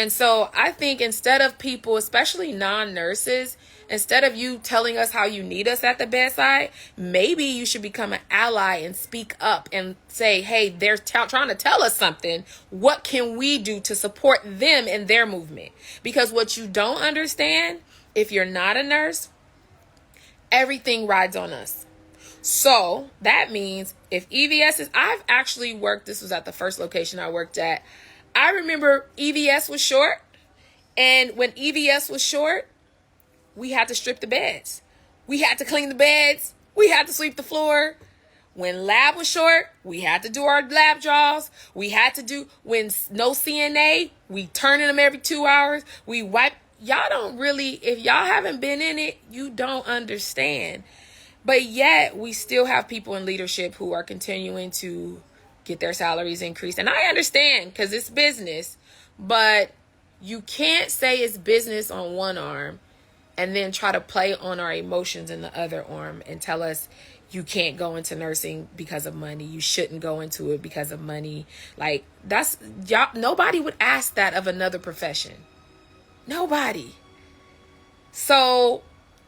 And so I think instead of people, especially non-nurses, instead of you telling us how you need us at the bedside, maybe you should become an ally and speak up and say, hey, they're trying to tell us something. What can we do to support them in their movement? Because what you don't understand, if you're not a nurse, everything rides on us. So that means if EVS is, I've actually worked, this was at the first location I worked at. I remember EVS was short. And when EVS was short, we had to strip the beds. We had to clean the beds. We had to sweep the floor. When lab was short, we had to do our lab draws. We had to do, when no CNA, we turning them every 2 hours. We wipe. Y'all don't really, if y'all haven't been in it, you don't understand. But yet we still have people in leadership who are continuing to get their salaries increased. And I understand because it's business, but you can't say it's business on one arm and then try to play on our emotions in the other arm and tell us you can't go into nursing because of money. You shouldn't go into it because of money. Like, that's, y'all, nobody would ask that of another profession. Nobody. So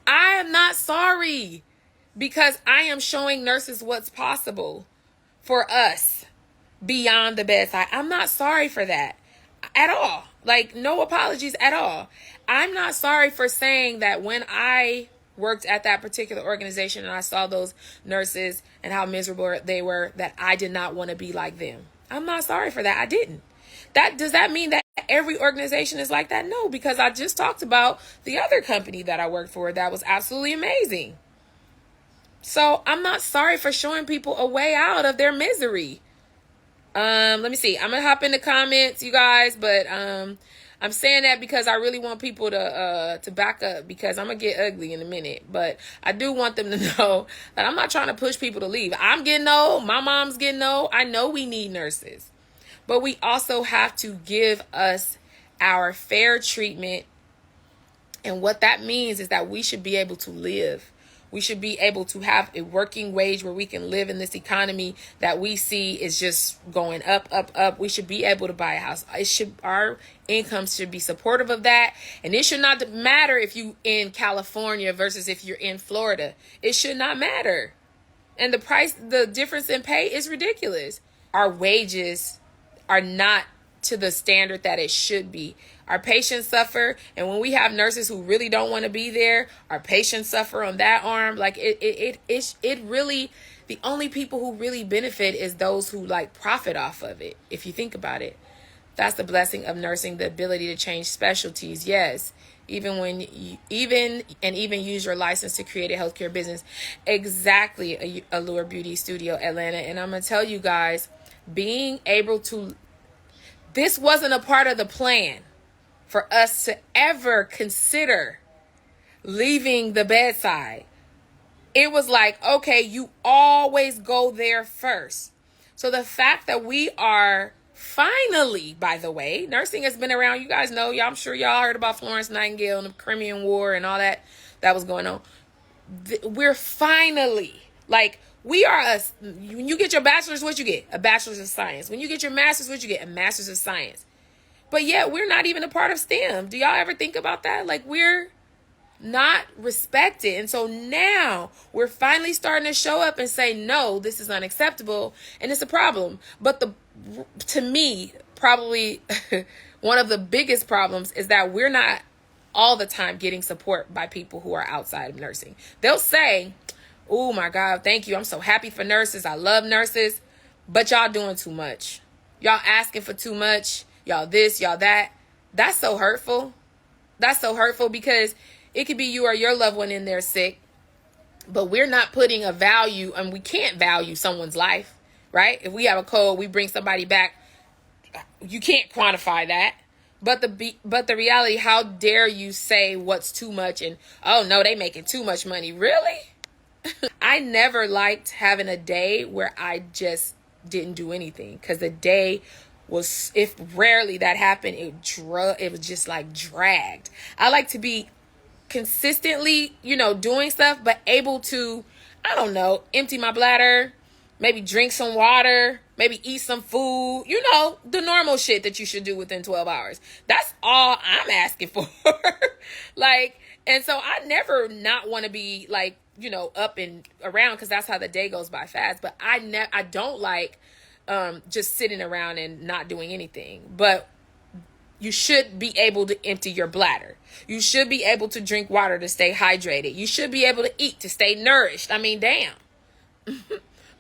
I am not sorry, because I am showing nurses what's possible for us beyond the bedside. I'm not sorry for that at all. Like, no apologies at all. I'm not sorry for saying that when I worked at that particular organization and I saw those nurses and how miserable they were, that I did not want to be like them. I'm not sorry for that. I didn't. Does that mean that every organization is like that? No, because I just talked about the other company that I worked for that was absolutely amazing. So I'm not sorry for showing people a way out of their misery. Let me see. I'm gonna hop in the comments, you guys, but I'm saying that because I really want people to back up, because I'm gonna get ugly in a minute. But I do want them to know that I'm not trying to push people to leave. I'm getting old. My mom's getting old. I know we need nurses. But we also have to give us our fair treatment. And what that means is that we should be able to live. We should be able to have a working wage where we can live in this economy that we see is just going up, up, up. We should be able to buy a house. Our income should be supportive of that. And it should not matter if you in California versus if you're in Florida. It should not matter. And the difference in pay is ridiculous. Our wages are not to the standard that it should be. Our patients suffer, and when we have nurses who really don't want to be there, our patients suffer on that arm. Like it really, the only people who really benefit is those who like profit off of it. If you think about it, that's the blessing of nursing, the ability to change specialties. Yes, even use your license to create a healthcare business. Exactly, Allure Beauty Studio Atlanta, and I'm gonna tell you guys, being able to, this wasn't a part of the plan for us to ever consider leaving the bedside. It was like, okay, you always go there first. So the fact that we are finally, by the way, nursing has been around. You guys know, I'm sure y'all heard about Florence Nightingale and the Crimean War and all that was going on. We're finally, like, we are when you get your bachelor's, what you get? A bachelor's of science. When you get your master's, what you get? A master's of science. But yet we're not even a part of STEM. Do y'all ever think about that? Like, we're not respected. And so now we're finally starting to show up and say, no, this is unacceptable. And it's a problem. But to me, probably one of the biggest problems is that we're not all the time getting support by people who are outside of nursing. They'll say, oh my God, thank you. I'm so happy for nurses. I love nurses. But y'all doing too much. Y'all asking for too much. Y'all this, y'all that. That's so hurtful. That's so hurtful, because it could be you or your loved one in there sick, but we're not putting a value, and we can't value someone's life, right? If we have a cold, we bring somebody back. You can't quantify that. But the reality, how dare you say what's too much and, oh no, they making too much money. Really? I never liked having a day where I just didn't do anything, because the day was, if rarely that happened, it was just like dragged. I like to be consistently, doing stuff, but able to, I don't know, empty my bladder, maybe drink some water, maybe eat some food, you know, the normal shit that you should do within 12 hours. That's all I'm asking for. Like, and so I never not want to be like, you know, up and around, because that's how the day goes by fast. But I don't like just sitting around and not doing anything. But you should be able to empty your bladder. You should be able to drink water to stay hydrated. You should be able to eat to stay nourished. I mean, damn.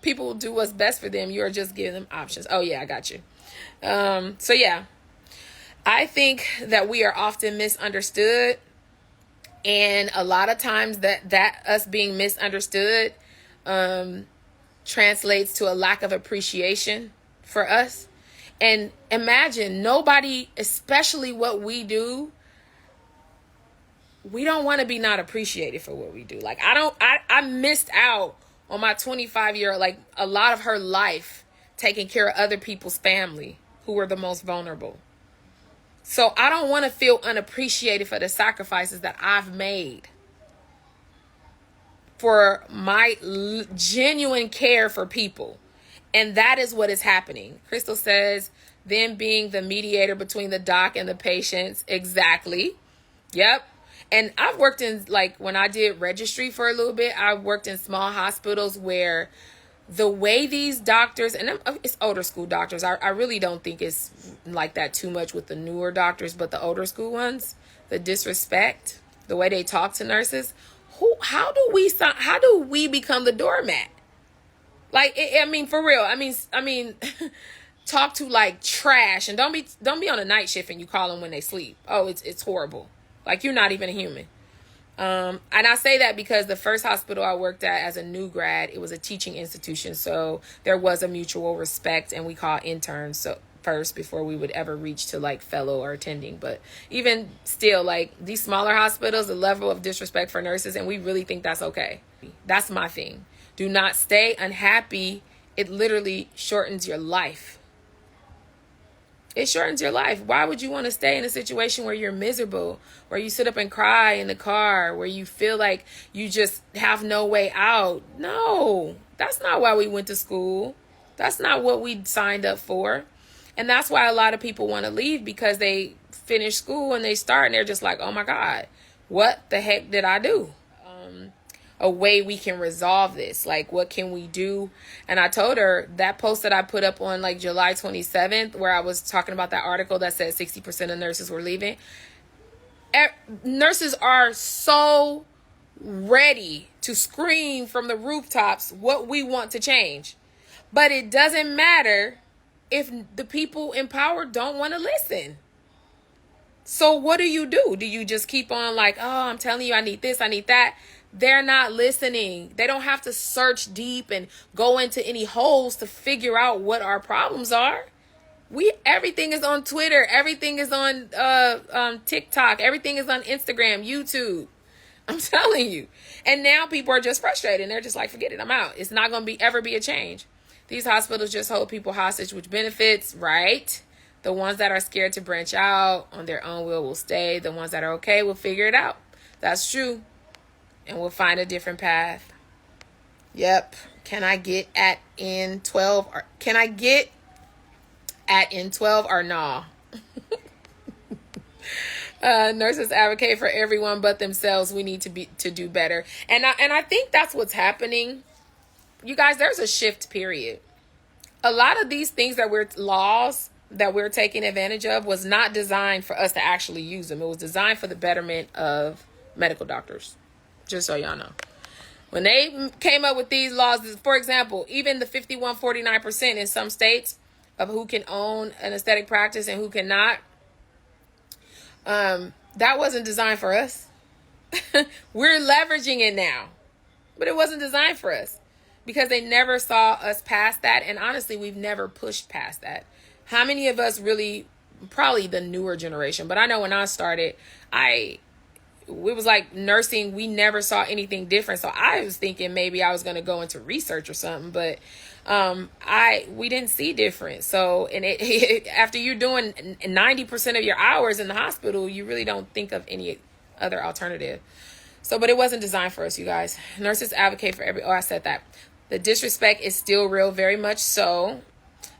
People will do what's best for them. You're just giving them options. Oh, yeah, I got you. So, yeah. I think that we are often misunderstood. And a lot of times that us being misunderstood translates to a lack of appreciation for us. And imagine nobody, especially what we do, we don't want to be not appreciated for what we do. Like, I missed out on my 25-year-old, like a lot of her life, taking care of other people's family who were the most vulnerable. So I don't want to feel unappreciated for the sacrifices that I've made for my genuine care for people. And that is what is happening. Crystal says, them being the mediator between the doc and the patients. Exactly. Yep. And I've worked in, like, when I did registry for a little bit, I worked in small hospitals where the way these doctors, and it's older school doctors. I really don't think it's like that too much with the newer doctors, but the older school ones, the disrespect, the way they talk to nurses. How do we become the doormat? Like, I mean, for real. I mean, talk to like trash, and don't be on a night shift and you call them when they sleep. Oh, it's horrible. Like, you're not even a human. And I say that because the first hospital I worked at as a new grad, it was a teaching institution. So there was a mutual respect, and we call interns so first before we would ever reach to like fellow or attending. But even still, like, these smaller hospitals, the level of disrespect for nurses, and we really think that's okay. That's my thing. Do not stay unhappy. It literally shortens your life. It shortens your life. Why would you want to stay in a situation where you're miserable, where you sit up and cry in the car, where you feel like you just have no way out? No, that's not why we went to school. That's not what we signed up for. And that's why a lot of people want to leave, because they finish school and they start and they're just like, oh my God, what the heck did I do? A way we can resolve this. Like, what can we do? And I told her that post that I put up on like July 27th, where I was talking about that article that said 60% of nurses were leaving. Nurses are so ready to scream from the rooftops what we want to change. But it doesn't matter if the people in power don't want to listen. So what do? Do you just keep on like, oh, I'm telling you, I need this, I need that? They're not listening. They don't have to search deep and go into any holes to figure out what our problems are. Everything is on Twitter. Everything is on TikTok. Everything is on Instagram, YouTube. I'm telling you. And now people are just frustrated. And they're just like, forget it, I'm out. It's not going to ever be a change. These hospitals just hold people hostage with benefits, right? The ones that are scared to branch out on their own will stay. The ones that are okay will figure it out. That's true. And we'll find a different path. Yep. Can I get at N12? Or can I get at N12 or nah? Nurses advocate for everyone but themselves. We need to do better. And I think that's what's happening. You guys, there's a shift period. A lot of these things laws that we're taking advantage of was not designed for us to actually use them. It was designed for the betterment of medical doctors. Just so y'all know. When they came up with these laws, for example, even the 51-49% in some states of who can own an aesthetic practice and who cannot, that wasn't designed for us. We're leveraging it now. But it wasn't designed for us because they never saw us past that. And honestly, we've never pushed past that. How many of us really, probably the newer generation, but I know when I started, it was like nursing, we never saw anything different. So I was thinking maybe I was going to go into research or something, but we didn't see different. So, and after you're doing 90% of your hours in the hospital, you really don't think of any other alternative. So, but it wasn't designed for us, you guys. Nurses advocate for I said that. The disrespect is still real, very much so.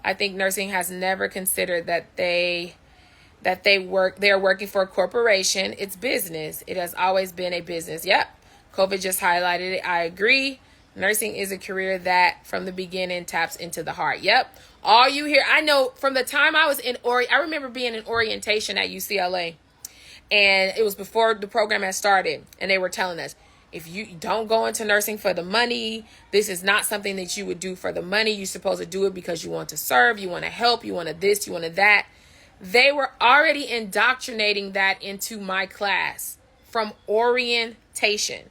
I think nursing has never considered that they are working for a corporation. It's business. It has always been a business. Yep. COVID just highlighted it. I agree. Nursing is a career that from the beginning taps into the heart. Yep. All you hear, I know from the time I was I remember being in orientation at UCLA, and it was before the program had started, and they were telling us, if you don't go into nursing for the money, this is not something that you would do for the money. You're supposed to do it because you want to serve, you want to help, you want to this, you want to that. They were already indoctrinating that into my class from orientation.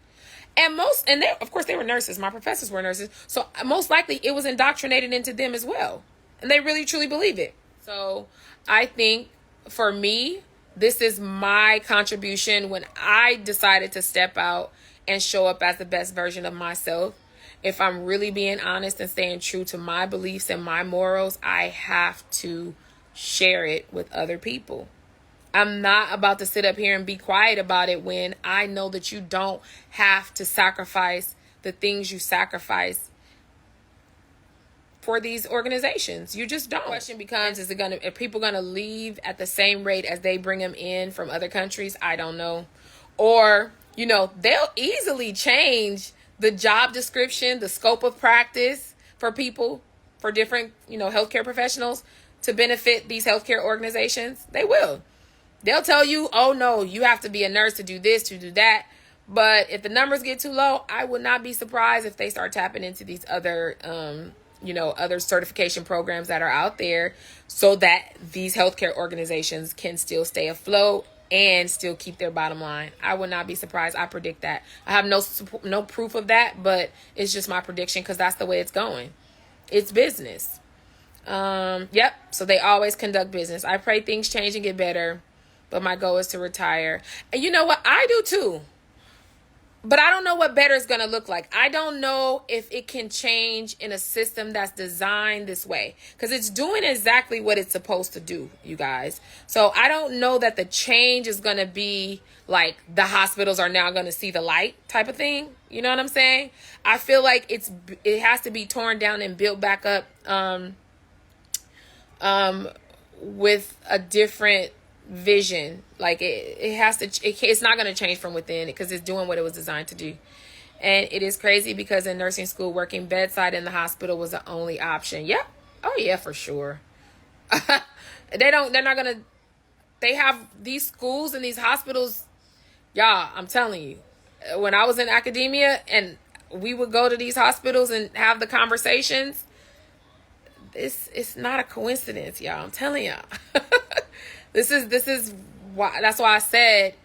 And they, of course, they were nurses. My professors were nurses. So most likely it was indoctrinated into them as well. And they really, truly believe it. So I think for me, this is my contribution when I decided to step out and show up as the best version of myself. If I'm really being honest and staying true to my beliefs and my morals, I have to share it with other people. I'm not about to sit up here and be quiet about it when I know that you don't have to sacrifice the things you sacrifice for these organizations. You just don't. The question becomes, are people gonna leave at the same rate as they bring them in from other countries? I don't know. Or, they'll easily change the job description, the scope of practice for people, for different, healthcare professionals to benefit these healthcare organizations. They will. They'll tell you, oh no, you have to be a nurse to do this, to do that. But if the numbers get too low, I would not be surprised if they start tapping into these other, other certification programs that are out there so that these healthcare organizations can still stay afloat and still keep their bottom line. I would not be surprised. I predict that. I have no proof of that, but it's just my prediction because that's the way it's going. It's business. Yep. So they always conduct business. I pray things change and get better, but my goal is to retire. And you know what? I do too. But I don't know what better is going to look like. I don't know if it can change in a system that's designed this way, because it's doing exactly what it's supposed to do, you guys. So I don't know that the change is going to be like the hospitals are now going to see the light type of thing. You know what I'm saying? I feel like it has to be torn down and built back up with a different vision. Like it's not going to change from within because it's doing what it was designed to do. And it is crazy because in nursing school, working bedside in the hospital was the only option. Yep. Oh yeah, for sure. They have these schools and these hospitals. Y'all, I'm telling you, when I was in academia and we would go to these hospitals and have the conversations, it's not a coincidence, y'all. I'm telling y'all. This is why. That's why I said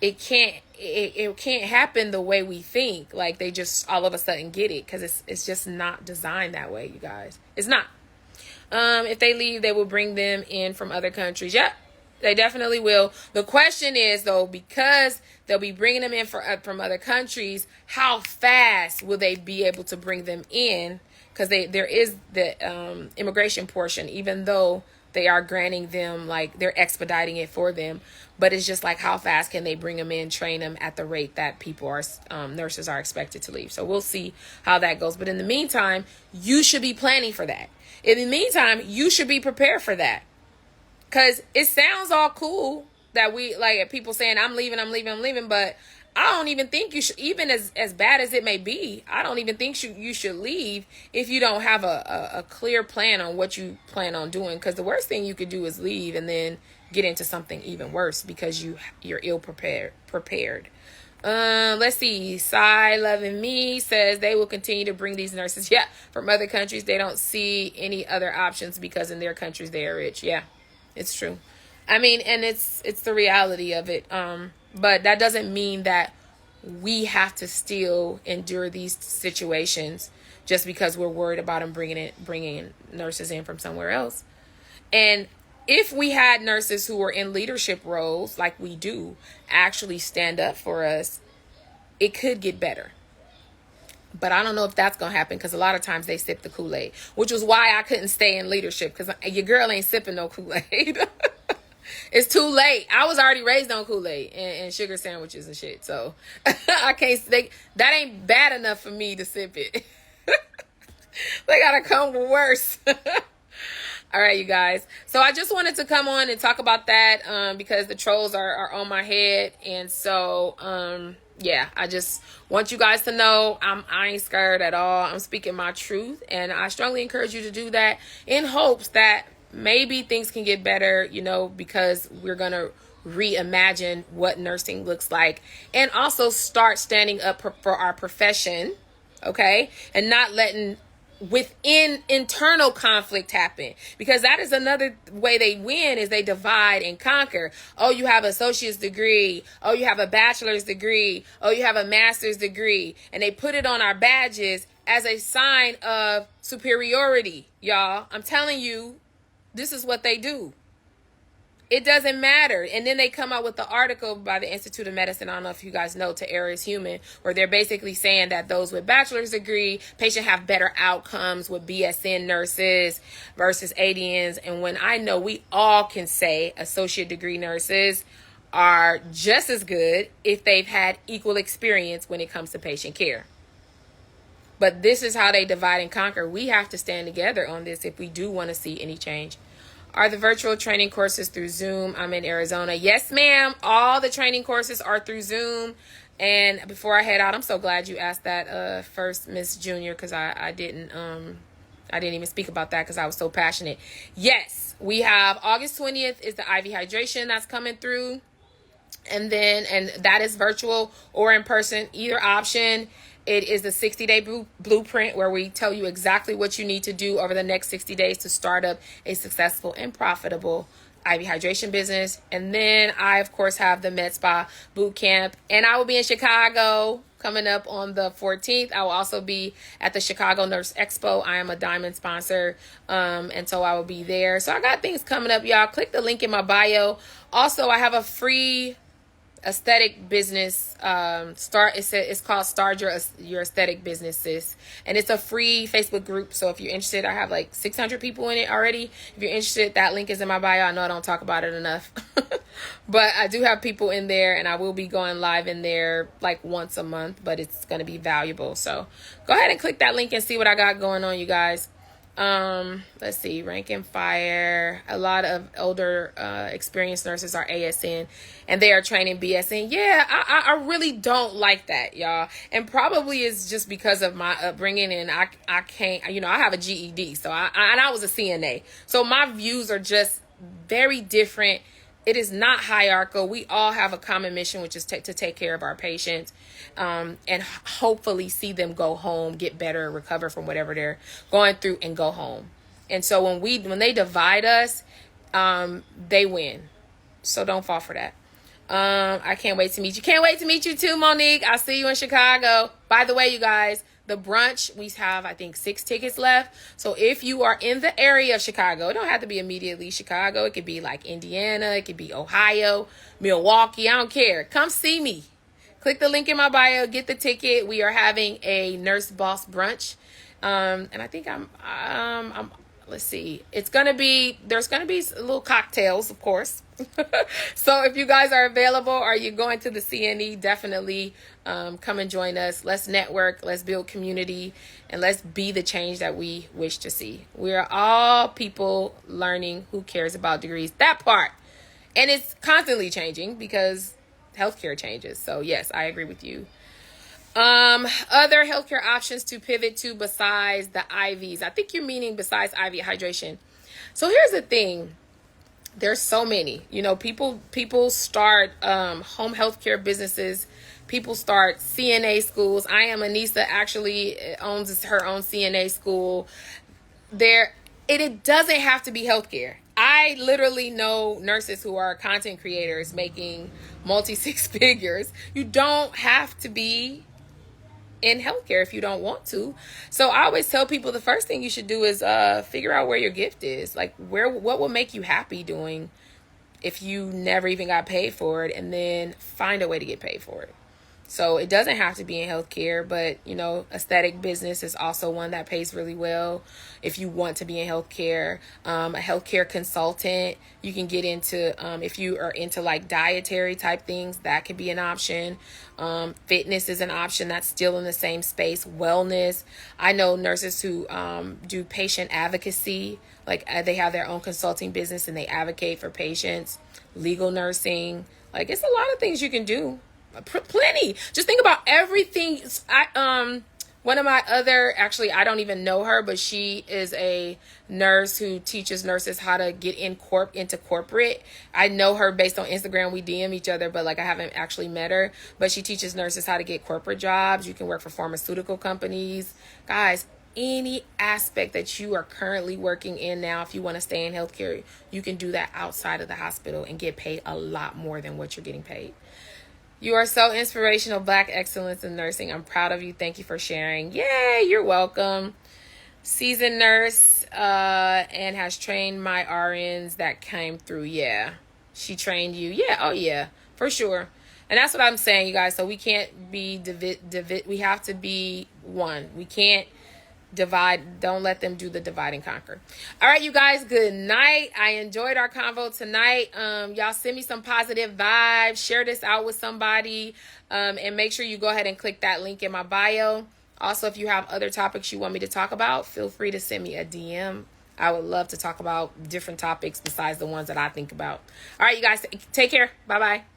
it can't happen the way we think. Like they just all of a sudden get it, because it's just not designed that way, you guys. It's not. If they leave, they will bring them in from other countries. Yep, they definitely will. The question is though, because they'll be bringing them in from other countries, how fast will they be able to bring them in? Because there is the immigration portion, even though they are granting them, like they're expediting it for them, but it's just like how fast can they bring them in, train them at the rate that nurses are expected to leave. So we'll see how that goes. But in the meantime, you should be planning for that. In the meantime, you should be prepared for that, because it sounds all cool that we like people saying I'm leaving, but I don't even think you should, even as bad as it may be, I don't even think you should leave if you don't have a clear plan on what you plan on doing. Because the worst thing you could do is leave and then get into something even worse because you're ill prepared. Let's see. Sai Loving Me says they will continue to bring these nurses, from other countries. They don't see any other options because in their countries they are rich. Yeah, it's true. I mean, and it's the reality of it. But that doesn't mean that we have to still endure these situations just because we're worried about them bringing nurses in from somewhere else. And if we had nurses who were in leadership roles, like we do, actually stand up for us, it could get better. But I don't know if that's going to happen, because a lot of times they sip the Kool-Aid, which was why I couldn't stay in leadership, because your girl ain't sipping no Kool-Aid. It's too late. I was already raised on Kool-Aid and sugar sandwiches and shit. So I can't. That ain't bad enough for me to sip it. They gotta come worse. All right, you guys. So I just wanted to come on and talk about that because the trolls are on my head. And so, yeah, I just want you guys to know I ain't scared at all. I'm speaking my truth. And I strongly encourage you to do that in hopes that maybe things can get better, you know, because we're going to reimagine what nursing looks like and also start standing up for our profession. Okay. And not letting within internal conflict happen, because that is another way they win, is they divide and conquer. Oh, you have an associate's degree. Oh, you have a bachelor's degree. Oh, you have a master's degree. And they put it on our badges as a sign of superiority. Y'all, I'm telling you, this is what they do. It doesn't matter. And then they come out with the article by the Institute of Medicine. I don't know if you guys know, To Err is Human, where they're basically saying that those with bachelor's degree, patients have better outcomes with BSN nurses versus ADNs. And when I know we all can say associate degree nurses are just as good if they've had equal experience when it comes to patient care. But this is how they divide and conquer. We have to stand together on this if we do want to see any change. Are the virtual training courses through Zoom? I'm in Arizona. Yes, ma'am. All the training courses are through Zoom. And before I head out, I'm so glad you asked that first, Miss Junior, because I didn't even speak about that because I was so passionate. Yes, we have August 20th is the IV hydration that's coming through. And that is virtual or in person, either option. It is the 60-day blueprint where we tell you exactly what you need to do over the next 60 days to start up a successful and profitable IV hydration business. And then I, of course, have the Med Spa boot camp, and I will be in Chicago coming up on the 14th. I will also be at the Chicago Nurse Expo. I am a diamond sponsor, and so I will be there. So I got things coming up, y'all. Click the link in my bio. Also, I have a free aesthetic business it's called Start Your Aesthetic Businesses, and it's a free Facebook group. So if you're interested, I have like 600 people in it already. If you're interested, that link is in my bio. I know I don't talk about it enough but I do have people in there, and I will be going live in there like once a month, but it's going to be valuable. So go ahead and click that link and see what I got going on, you guys. Let's see, rank and fire. A lot of older experienced nurses are ASN and they are training BSN. Yeah, I really don't like that, y'all. And probably it's just because of my upbringing, and I can't, you know, I have a GED, so I was a CNA. So my views are just very different. It is not hierarchical. We all have a common mission, which is to take care of our patients, and hopefully see them go home, get better, recover from whatever they're going through, and go home. And so when they divide us, they win. So don't fall for that. I can't wait to meet you. Can't wait to meet you too, Monique. I'll see you in Chicago. By the way, you guys, the brunch, we have, I think, 6 tickets left. So if you are in the area of Chicago, it don't have to be immediately Chicago. It could be like Indiana. It could be Ohio, Milwaukee. I don't care. Come see me. Click the link in my bio. Get the ticket. We are having a Nurse Boss brunch. And I think let's see. There's going to be little cocktails, of course. So if you guys are available or you're going to the CNE, definitely come and join us. Let's network, let's build community, and let's be the change that we wish to see. We are all people learning. Who cares about degrees? That part. And it's constantly changing because healthcare changes. So yes, I agree with you. Other healthcare options to pivot to besides the IVs. I think you're meaning besides IV hydration. So here's the thing. There's so many, you know, people start home healthcare businesses. People start CNA schools. I am Anissa actually owns her own CNA school. It doesn't have to be healthcare. I literally know nurses who are content creators making multi-six figures. You don't have to be in healthcare if you don't want to. So I always tell people the first thing you should do is figure out where your gift is. Like what will make you happy doing if you never even got paid for it, and then find a way to get paid for it. So it doesn't have to be in healthcare, but aesthetic business is also one that pays really well if you want to be in healthcare. A healthcare consultant, you can get into, if you are into like dietary type things, that could be an option. Fitness is an option that's still in the same space. Wellness. I know nurses who do patient advocacy, like they have their own consulting business and they advocate for patients. Legal nursing, like it's a lot of things you can do. Plenty. Just think about everything. One of my other, actually, I don't even know her, but she is a nurse who teaches nurses how to get into corporate. I know her based on Instagram. We DM each other, but like I haven't actually met her. But she teaches nurses how to get corporate jobs. You can work for pharmaceutical companies. Guys, any aspect that you are currently working in now, if you want to stay in healthcare, you can do that outside of the hospital and get paid a lot more than what you're getting paid. You are so inspirational. Black excellence in nursing. I'm proud of you. Thank you for sharing. Yay, you're welcome. Seasoned nurse and has trained my RNs that came through. Yeah, she trained you. Yeah, oh yeah, for sure. And that's what I'm saying, you guys. So we can't be we have to be one. We can't divide. Don't let them do the divide and conquer. All right, you guys, good night. I enjoyed our convo tonight. Y'all send me some positive vibes. Share this out with somebody. And make sure you go ahead and click that link in my bio. Also, if you have other topics you want me to talk about, feel free to send me a DM. I would love to talk about different topics besides the ones that I think about. All right, you guys, take care. Bye-bye.